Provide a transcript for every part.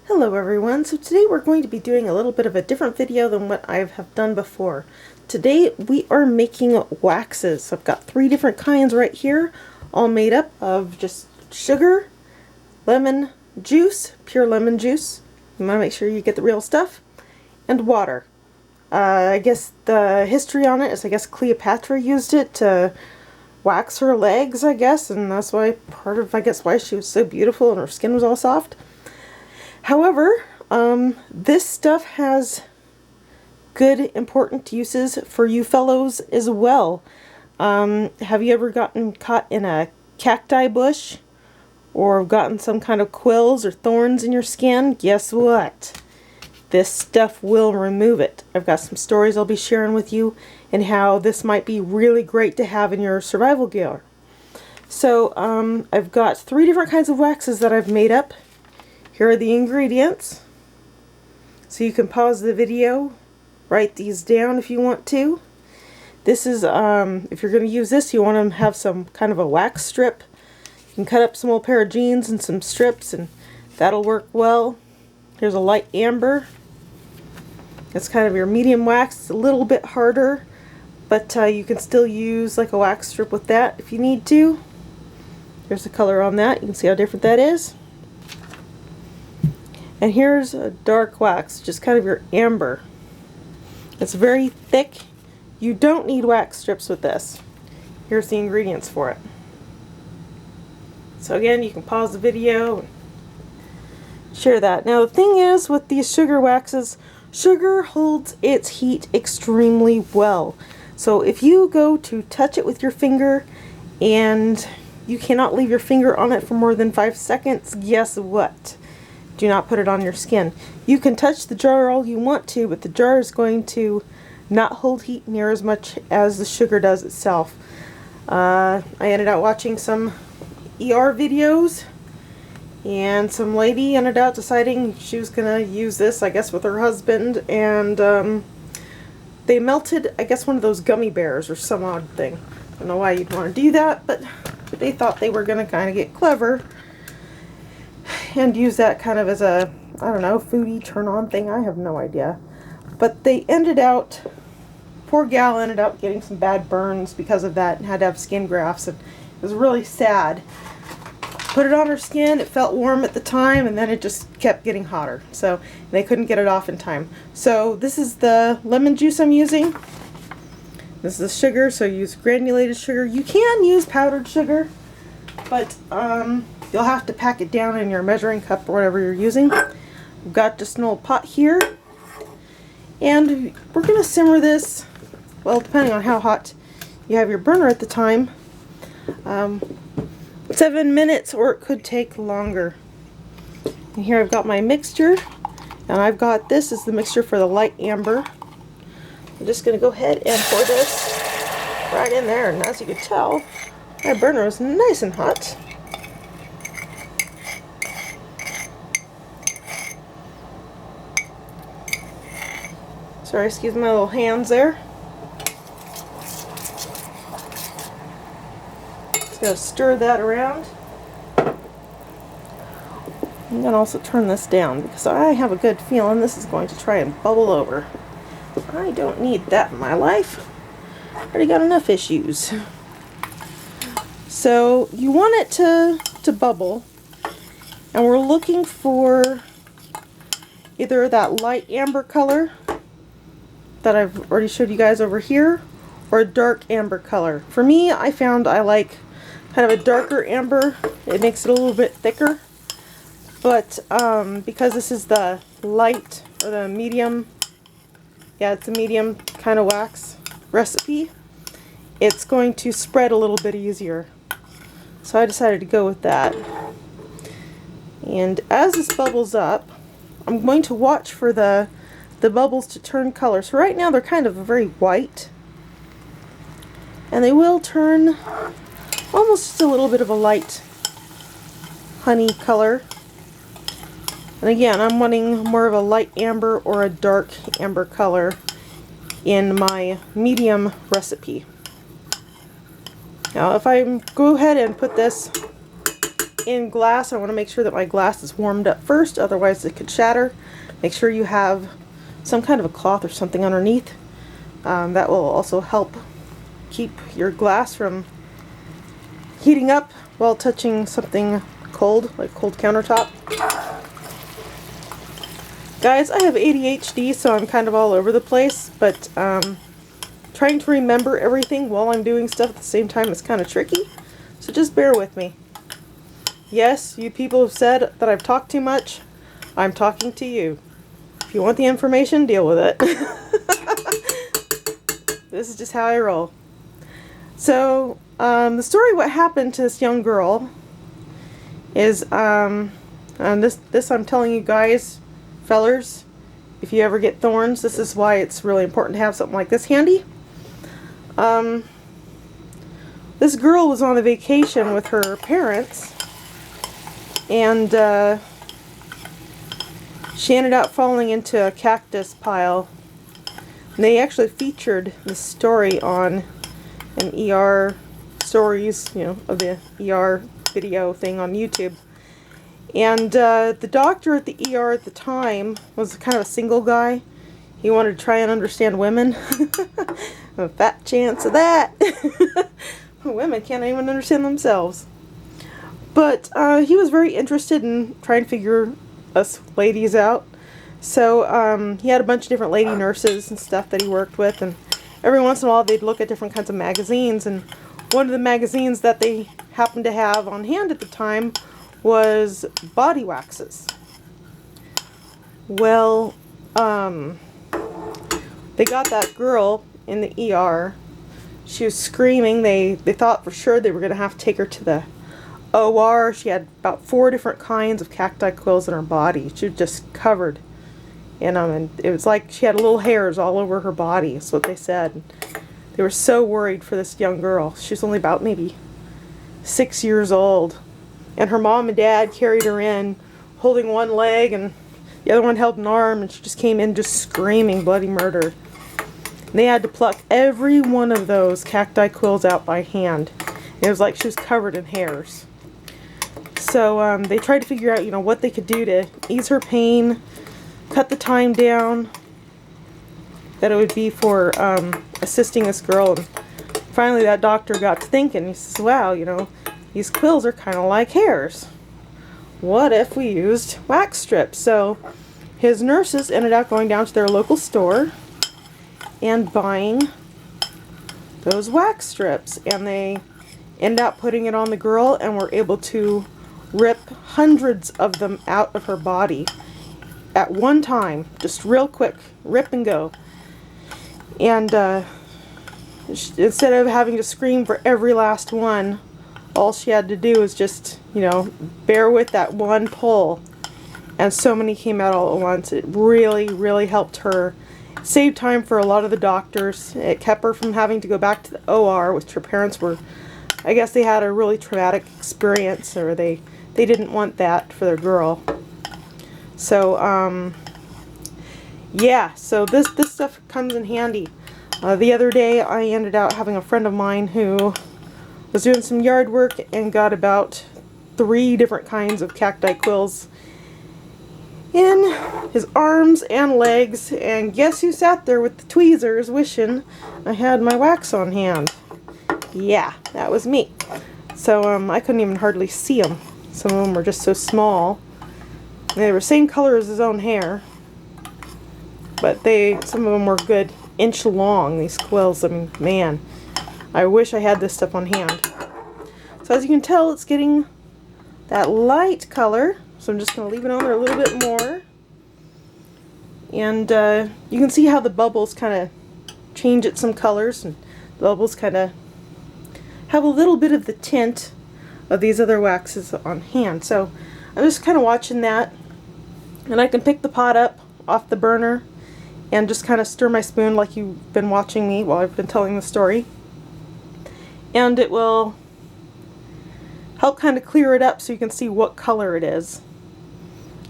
Hello everyone, so today we're going to be doing a little bit of a different video than what I have done before. Today we are making waxes. I've got 3 different kinds right here, all made up of just sugar, lemon juice, pure lemon juice, you want to make sure you get the real stuff, and water. I guess the history on it is Cleopatra used it to wax her legs, and that's why why she was so beautiful and her skin was all soft. However, this stuff has good, important uses for you fellows as well. Have you ever gotten caught in a cacti bush? Or gotten some kind of quills or thorns in your skin? Guess what? This stuff will remove it. I've got some stories I'll be sharing with you and how this might be really great to have in your survival gear. So, I've got 3 different kinds of waxes that I've made up. Here are the ingredients. So you can pause the video, write these down if you want to. This is, if you're going to use this, you want to have some kind of a wax strip. You can cut up some old pair of jeans and some strips and that'll work well. Here's a light amber. It's kind of your medium wax. It's a little bit harder, but you can still use like a wax strip with that if you need to. Here's the color on that. You can see how different that is. And here's a dark wax, just kind of your amber. It's very thick. You don't need wax strips with this. Here's the ingredients for it. So again, you can pause the video and share that. Now the thing is with these sugar waxes, sugar holds its heat extremely well. So if you go to touch it with your finger and you cannot leave your finger on it for more than 5 seconds, guess what? Do not put it on your skin. You can touch the jar all you want to, but the jar is going to not hold heat near as much as the sugar does itself. I ended up watching some ER videos, and some lady ended up deciding she was going to use this, I guess, with her husband, and they melted, I guess, one of those gummy bears or some odd thing. I don't know why you'd want to do that, but they thought they were going to kind of get clever and use that kind of as a, I don't know, foodie turn-on thing. I have no idea. But they ended out, poor gal ended up getting some bad burns because of that and had to have skin grafts, and it was really sad. Put it on her skin, it felt warm at the time, and then it just kept getting hotter. So they couldn't get it off in time. So this is the lemon juice I'm using. This is the sugar, so use granulated sugar. You can use powdered sugar, but you'll have to pack it down in your measuring cup or whatever you're using. We've got just an old pot here, and we're going to simmer this, well, depending on how hot you have your burner at the time, 7 minutes, or it could take longer. And here I've got my mixture, and I've got, this is the mixture for the light amber. I'm just going to go ahead and pour this right in there, and as you can tell, my burner is nice and hot. Sorry, excuse my little hands there. Just going to stir that around. I'm going to also turn this down because I have a good feeling this is going to try and bubble over. I don't need that in my life. I already got enough issues. So you want it to bubble, and we're looking for either that light amber color that I've already showed you guys over here, or a dark amber color. For me, I found I like kind of a darker amber. It makes it a little bit thicker, but because this is the light or the medium, yeah, it's a medium kind of wax recipe, it's going to spread a little bit easier. So I decided to go with that. And as this bubbles up, I'm going to watch for the bubbles to turn color. So right now they're kind of very white, and they will turn almost just a little bit of a light honey color. And again, I'm wanting more of a light amber or a dark amber color in my medium recipe. Now if I go ahead and put this in glass, I want to make sure that my glass is warmed up first, otherwise it could shatter. Make sure you have some kind of a cloth or something underneath. That will also help keep your glass from heating up while touching something cold, like cold countertop. Guys, I have ADHD, so I'm kind of all over the place, but trying to remember everything while I'm doing stuff at the same time is kind of tricky, so just bear with me. Yes, you people have said that I've talked too much. I'm talking to you. If you want the information, deal with it. This is just how I roll. So, the story what happened to this young girl is, and this I'm telling you guys, fellers, if you ever get thorns, this is why it's really important to have something like this handy. This girl was on a vacation with her parents, and she ended up falling into a cactus pile. And they actually featured this story on an ER stories, you know, of the ER video thing on YouTube. And the doctor at the ER at the time was kind of a single guy. He wanted to try and understand women. A fat chance of that. Women can't even understand themselves. But he was very interested in trying to figure us ladies out. So he had a bunch of different lady nurses and stuff that he worked with, and every once in a while they'd look at different kinds of magazines, and one of the magazines that they happened to have on hand at the time was body waxes. Well, they got that girl in the ER. She was screaming. They thought for sure they were going to have to take her to the OR. She had about 4 different kinds of cacti quills in her body. She was just covered in them, and it was like she had little hairs all over her body, is what they said. They were so worried for this young girl. She was only about maybe 6 years old. And her mom and dad carried her in, holding one leg, and the other one held an arm, and she just came in just screaming bloody murder. And they had to pluck every one of those cacti quills out by hand. And it was like she was covered in hairs. So they tried to figure out, you know, what they could do to ease her pain, cut the time down that it would be for assisting this girl. And finally that doctor got to thinking. He says, wow, you know, these quills are kind of like hairs. What if we used wax strips? So his nurses ended up going down to their local store and buying those wax strips. And they ended up putting it on the girl and were able to rip hundreds of them out of her body at one time. Just real quick. Rip and go. And instead of having to scream for every last one, all she had to do was just, you know, bear with that one pull. And so many came out all at once. It really, really helped her. It saved time for a lot of the doctors. It kept her from having to go back to the OR, which her parents were, I guess they had a really traumatic experience, or they didn't want that for their girl. So, yeah, so this stuff comes in handy. The other day I ended up having a friend of mine who was doing some yard work and got about 3 different kinds of cacti quills in his arms and legs, and guess who sat there with the tweezers wishing I had my wax on hand? Yeah, that was me. So I couldn't even hardly see them. Some of them were just so small. They were same color as his own hair, but some of them were good inch long, these quills. I mean, man, I wish I had this stuff on hand. So as you can tell, it's getting that light color, so I'm just going to leave it on there a little bit more. And you can see how the bubbles kind of change at some colors, and the bubbles kind of have a little bit of the tint of these other waxes on hand. So I'm just kind of watching that, and I can pick the pot up off the burner and just kind of stir my spoon like you've been watching me while I've been telling the story. And it will help kind of clear it up so you can see what color it is.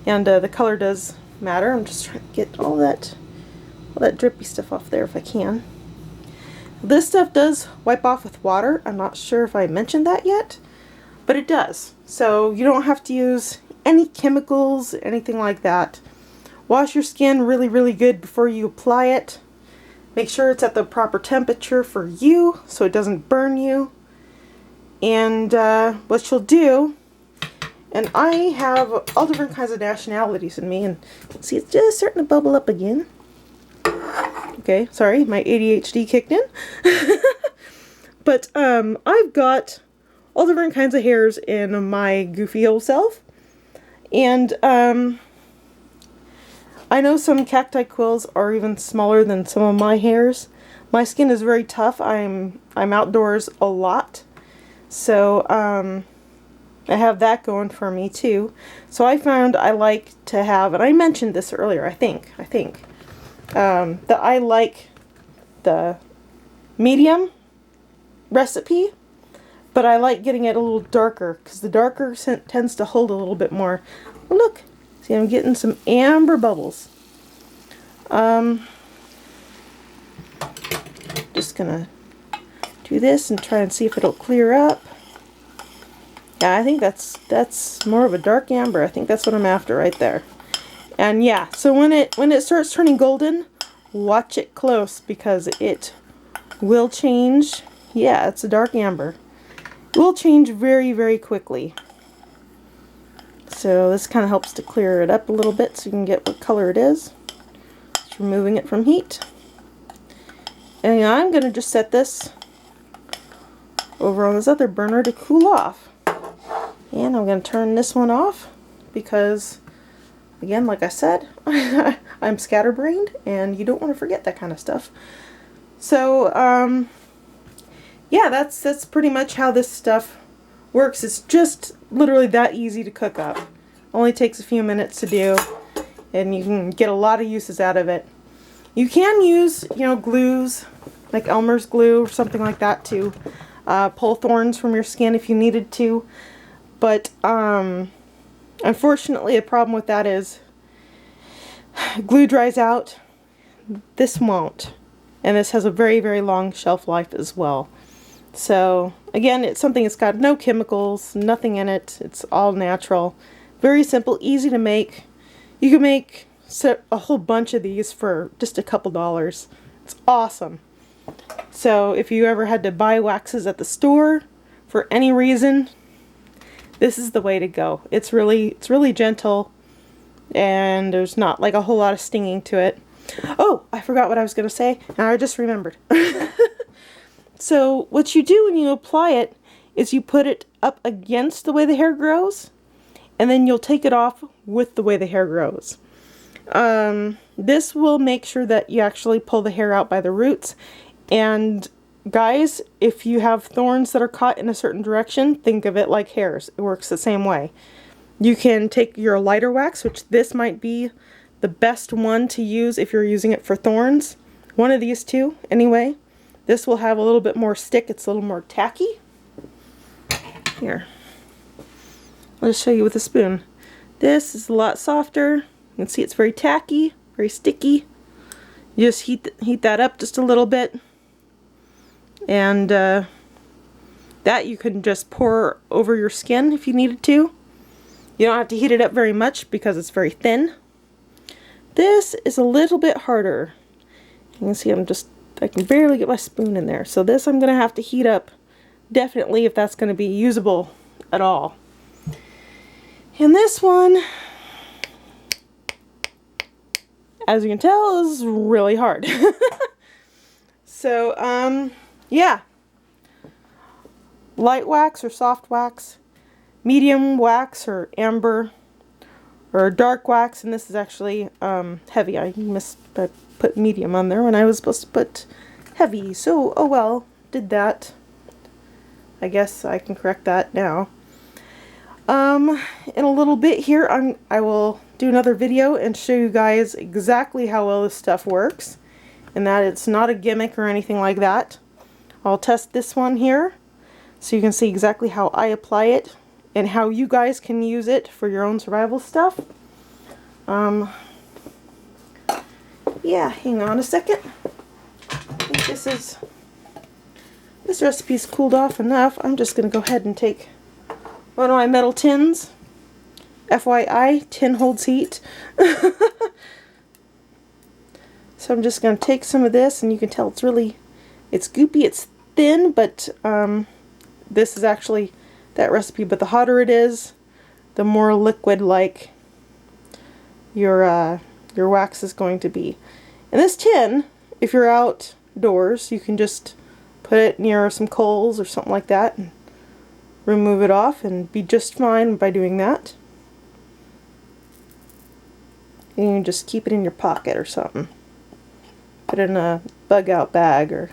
And the color does matter. I'm just trying to get all that drippy stuff off there if I can. This stuff does wipe off with water. I'm not sure if I mentioned that yet. but it does. So you don't have to use any chemicals, anything like that. Wash your skin really, really good before you apply it. Make sure it's at the proper temperature for you so it doesn't burn you. And what you'll do, and I have all different kinds of nationalities in me, and see, it's just starting to bubble up again. Okay, sorry, my ADHD kicked in. But I've got all different kinds of hairs in my goofy old self. And I know some cacti quills are even smaller than some of my hairs. My skin is very tough. I'm outdoors a lot. So I have that going for me too. So I found I like to have, and I mentioned this earlier, I think, that I like the medium recipe, but I like getting it a little darker because the darker scent tends to hold a little bit more. Oh, look, see, I'm getting some amber bubbles. Just gonna do this and try and see if it'll clear up. Yeah, I think that's more of a dark amber. I think that's what I'm after right there. And yeah, so when it starts turning golden, watch it close because it will change. Yeah, it's a dark amber. It will change very, very quickly. So this kind of helps to clear it up a little bit so you can get what color it is. Just removing it from heat. And I'm going to just set this over on this other burner to cool off. And I'm going to turn this one off because, again, like I said, I'm scatterbrained and you don't want to forget that kind of stuff. So, yeah, that's pretty much how this stuff works. It's just literally that easy to cook up. Only takes a few minutes to do, and you can get a lot of uses out of it. You can use, you know, glues, like Elmer's glue or something like that to pull thorns from your skin if you needed to. But unfortunately, the problem with that is glue dries out. This won't. And this has a very, very long shelf life as well. So, again, it's something that's got no chemicals, nothing in it. It's all natural. Very simple, easy to make. You can make a whole bunch of these for just a couple dollars. It's awesome. So, if you ever had to buy waxes at the store for any reason, this is the way to go. It's really gentle, and there's not like a whole lot of stinging to it. Oh, I forgot what I was going to say, and I just remembered. So what you do when you apply it is you put it up against the way the hair grows, and then you'll take it off with the way the hair grows. This will make sure that you actually pull the hair out by the roots. And guys, if you have thorns that are caught in a certain direction, think of it like hairs. It works the same way. You can take your lighter wax, which this might be the best one to use if you're using it for thorns. One of these two, anyway. This will have a little bit more stick. It's a little more tacky. Here. I'll just show you with a spoon. This is a lot softer. You can see it's very tacky, very sticky. You just heat that up just a little bit. And that you can just pour over your skin if you needed to. You don't have to heat it up very much because it's very thin. This is a little bit harder. You can see I can barely get my spoon in there. So this I'm going to have to heat up definitely if that's going to be usable at all. And this one, as you can tell, is really hard. So, yeah. Light wax or soft wax, medium wax or amber, or dark wax, and this is actually heavy. I put medium on there when I was supposed to put heavy, so oh well, did that. I guess I can correct that now. In a little bit here I will do another video and show you guys exactly how well this stuff works, and that it's not a gimmick or anything like that. I'll test this one here so you can see exactly how I apply it and how you guys can use it for your own survival stuff. Yeah, hang on a second. I think this recipe's cooled off enough. I'm just going to go ahead and take one of my metal tins. FYI, tin holds heat. So I'm just going to take some of this, and you can tell it's goopy, it's thin, but this is actually that recipe. But the hotter it is, the more liquid-like your wax is going to be. And this tin, if you're outdoors, you can just put it near some coals or something like that and remove it off and be just fine by doing that. And you can just keep it in your pocket or something. Put it in a bug out bag, or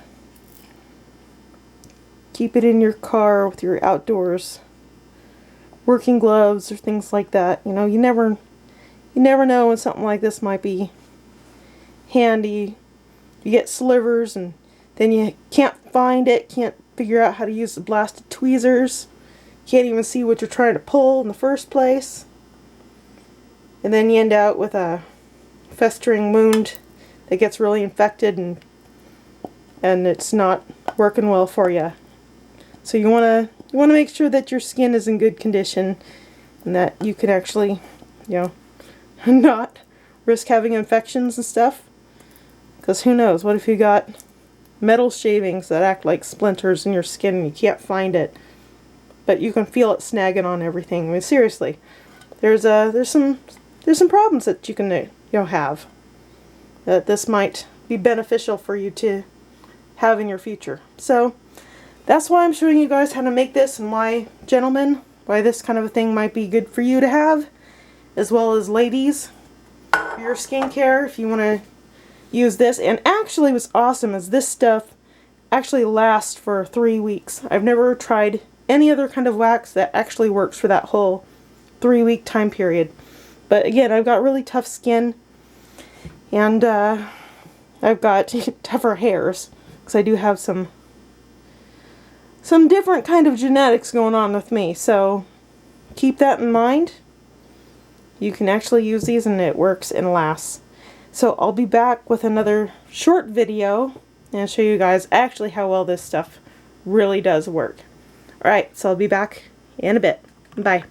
keep it in your car with your outdoors working gloves or things like that. You know, you never know when something like this might be handy. You get slivers and then you can't find it, can't figure out how to use the blasted tweezers, can't even see what you're trying to pull in the first place, and then you end out with a festering wound that gets really infected, and it's not working well for you. So you want to make sure that your skin is in good condition and that you can actually, you know, not risk having infections and stuff. Because who knows, what if you got metal shavings that act like splinters in your skin and you can't find it, but you can feel it snagging on everything. I mean, seriously, there's some problems that you can have that this might be beneficial for you to have in your future. So that's why I'm showing you guys how to make this, and why, gentlemen, why this kind of a thing might be good for you to have, as well as ladies, for your skincare, if you want to use this. And actually what's awesome is this stuff actually lasts for 3 weeks. I've never tried any other kind of wax that actually works for that whole 3-week time period. But again, I've got really tough skin, and I've got tougher hairs, because I do have some different kind of genetics going on with me. So keep that in mind. You can actually use these and it works and lasts. So I'll be back with another short video and show you guys actually how well this stuff really does work. Alright, so I'll be back in a bit. Bye.